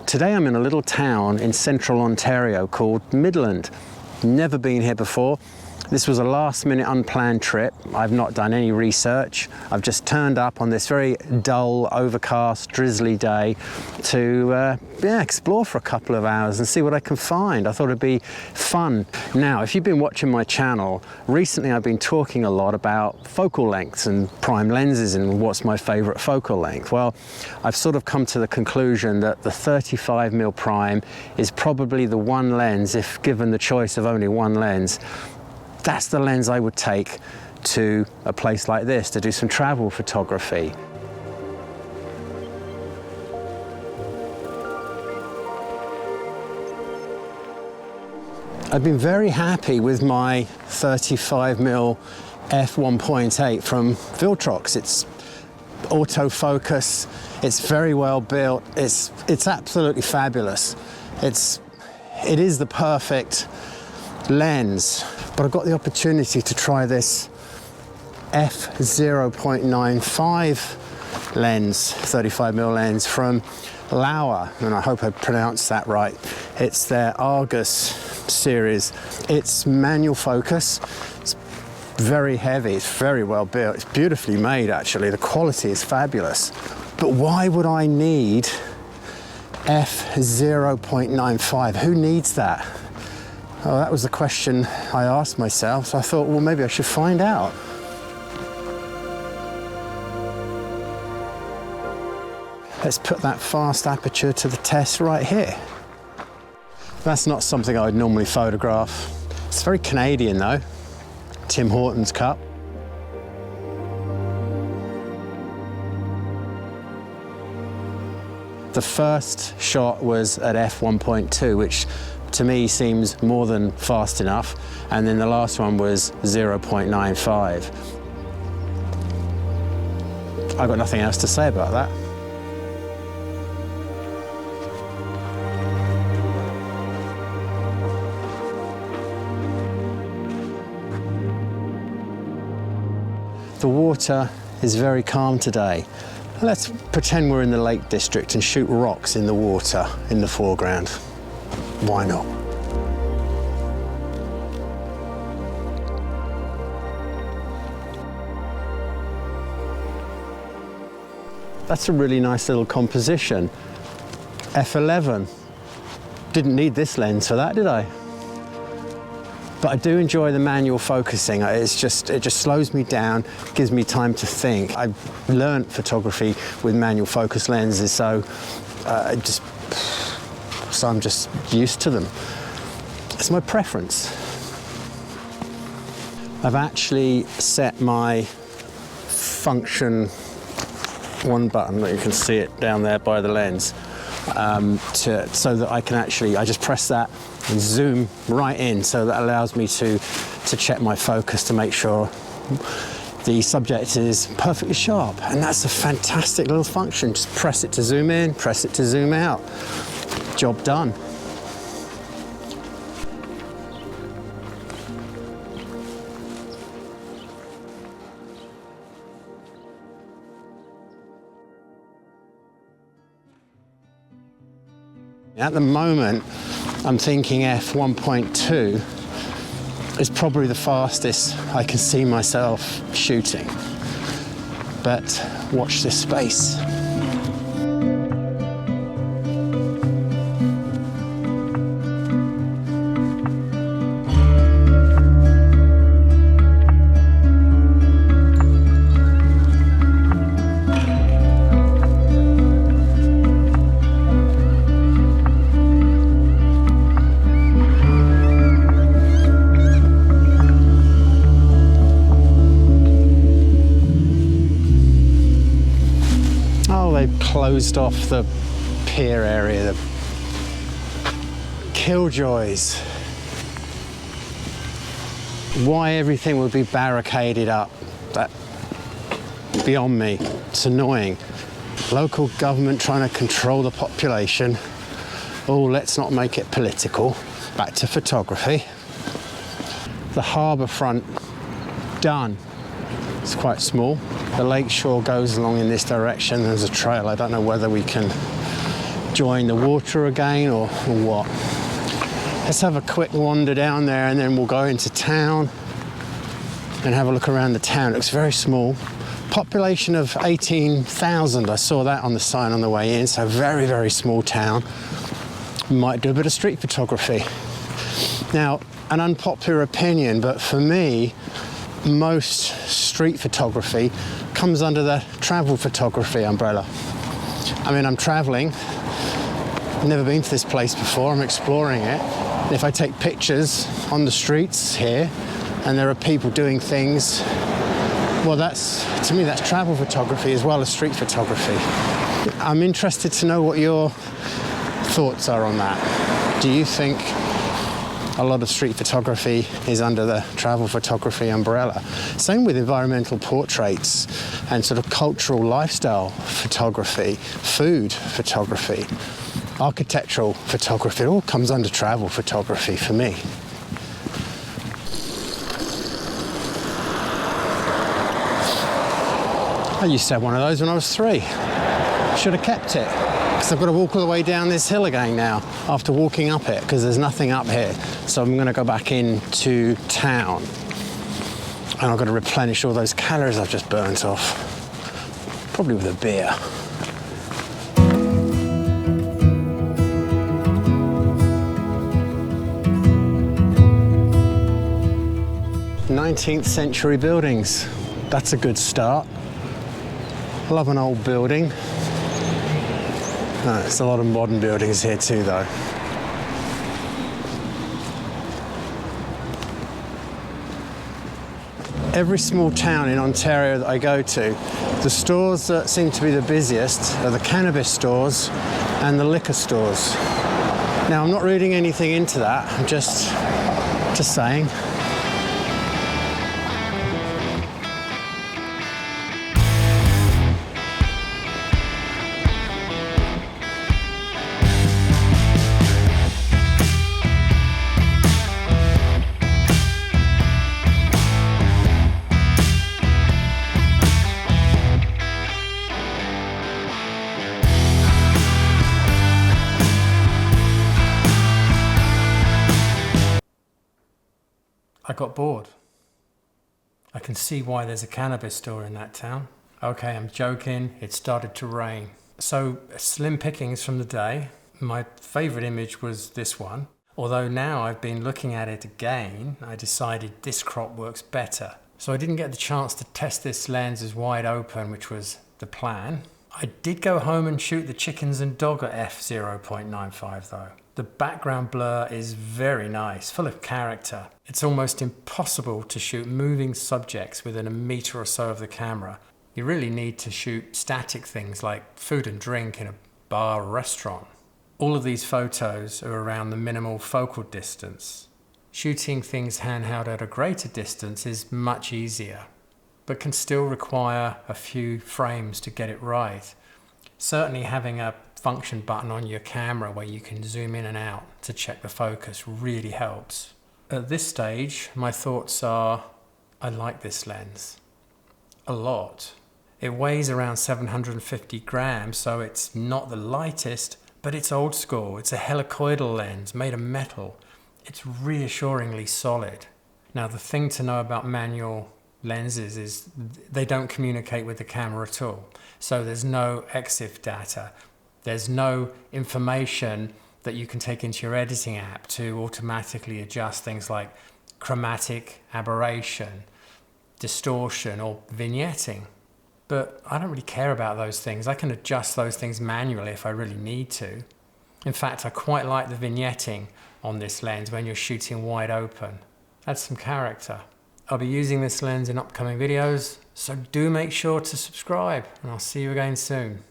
Today I'm in a little town in central Ontario called Midland. Never been here before. This was a last-minute unplanned trip. I've not done any research. I've just turned up on this very dull, overcast, drizzly day to explore for a couple of hours and see what I can find. I thought it'd be fun. Now, if you've been watching my channel, recently I've been talking a lot about focal lengths and prime lenses and what's my favorite focal length. Well, I've sort of come to the conclusion that the 35mm prime is probably the one lens, if given the choice of only one lens, that's the lens I would take to a place like this to do some travel photography. I've been very happy with my 35mm f1.8 from Viltrox. It's autofocus, it's very well built, it's absolutely fabulous. It is the perfect lens. But I got the opportunity to try this f0.95 lens, 35mm lens from Laowa, and I hope I pronounced that right. It's their Argus series. It's manual focus. It's very heavy, it's very well built. It's beautifully made actually, the quality is fabulous. But why would I need f0.95? Who needs that? Oh, that was the question I asked myself, so I thought, well, maybe I should find out. Let's put that fast aperture to the test right here. That's not something I would normally photograph. It's very Canadian though. Tim Hortons cup. The first shot was at f1.2, which to me seems more than fast enough, and then the last one was 0.95. I've got nothing else to say about that. The water is very calm today. Let's pretend we're in the Lake District and shoot rocks in the water in the foreground. Why not? That's a really nice little composition. f11. Didn't need this lens for that, did I? But I do enjoy the manual focusing. It just slows me down, gives me time to think. I've learned photography with manual focus lenses, so I'm just used to them. It's my preference. I've actually set my function one button, you can see it down there by the lens, so that I can I just press that and zoom right in, so that allows me to check my focus to make sure the subject is perfectly sharp. And that's a fantastic little function. Just press it to zoom in, press it to zoom out. Job done. At the moment, I'm thinking f1.2 is probably the fastest I can see myself shooting. But watch this space. They've closed off the pier area, the killjoys. Why everything would be barricaded up, that beyond me. It's annoying. Local government trying to control the population. Oh, let's not make it political. Back to photography. The harbour front, done. It's quite small. The lake shore goes along in this direction. There's a trail. I don't know whether we can enjoying the water again, or what? Let's have a quick wander down there and then we'll go into town and have a look around the town. It looks very small. Population of 18,000. I saw that on the sign on the way in, so very, very small town. Might do a bit of street photography. Now, an unpopular opinion, but for me, most street photography comes under the travel photography umbrella. I mean, I'm traveling, never been to this place before, I'm exploring it. And if I take pictures on the streets here and there are people doing things, well, to me, that's travel photography as well as street photography. I'm interested to know what your thoughts are on that. Do you think a lot of street photography is under the travel photography umbrella? Same with environmental portraits and sort of cultural lifestyle photography, food photography, architectural photography. It all comes under travel photography for me. I used to have one of those when I was 3. Should have kept it, because I've got to walk all the way down this hill again now after walking up it, because there's nothing up here. So I'm going to go back into town and I've got to replenish all those calories I've just burnt off, probably with a beer. '19th century buildings. That's a good start. Love an old building. There's a lot of modern buildings here too, though. Every small town in Ontario that I go to, the stores that seem to be the busiest are the cannabis stores and the liquor stores. Now, I'm not reading anything into that, I'm just saying. I got bored. I can see why there's a cannabis store in that town. Okay, I'm joking, it started to rain. So, slim pickings from the day. My favourite image was this one. Although now I've been looking at it again, I decided this crop works better. So I didn't get the chance to test this lens as wide open, which was the plan. I did go home and shoot the chickens and dog at f/0.95 though. The background blur is very nice, full of character. It's almost impossible to shoot moving subjects within a metre or so of the camera. You really need to shoot static things like food and drink in a bar or restaurant. All of these photos are around the minimal focal distance. Shooting things handheld at a greater distance is much easier, but can still require a few frames to get it right. Certainly having a function button on your camera where you can zoom in and out to check the focus really helps. At this stage, my thoughts are, I like this lens a lot. It weighs around 750 grams, so it's not the lightest, but it's old school. It's a helicoidal lens made of metal. It's reassuringly solid. Now, the thing to know about manual lenses is they don't communicate with the camera at all. So there's no EXIF data. There's no information that you can take into your editing app to automatically adjust things like chromatic aberration, distortion, or vignetting. But I don't really care about those things. I can adjust those things manually if I really need to. In fact, I quite like the vignetting on this lens when you're shooting wide open. Adds some character. I'll be using this lens in upcoming videos, so do make sure to subscribe, and I'll see you again soon.